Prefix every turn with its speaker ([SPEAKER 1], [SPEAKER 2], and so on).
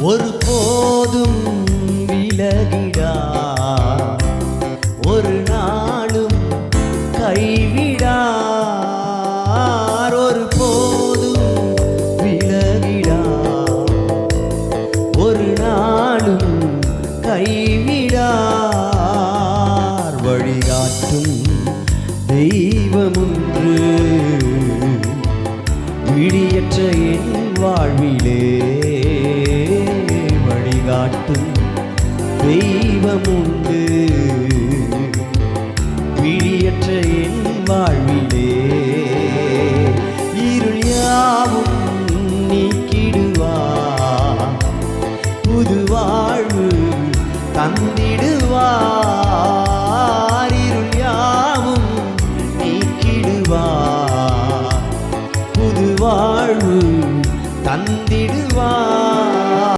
[SPEAKER 1] ஒருபோதும் விலகிடா, ஒரு நாளும் கைவிடார். ஒருபோதும் விலகிடா, ஒரு நாளும் கைவிடார். வழிகாட்டும் தெய்வமுன்று விடியற்ற என் வாழ்விலே, வழிகாட்டும் தெய்வமுண்டு விடியற்ற என் வாழ்விலே. இருள் யாவும் நீக்கிடுவார், புது வாழ்வு தந்திடுவார். இருள் யாவும் நீக்கிடுவார், புது வாழ்வு தந்திடுவார்.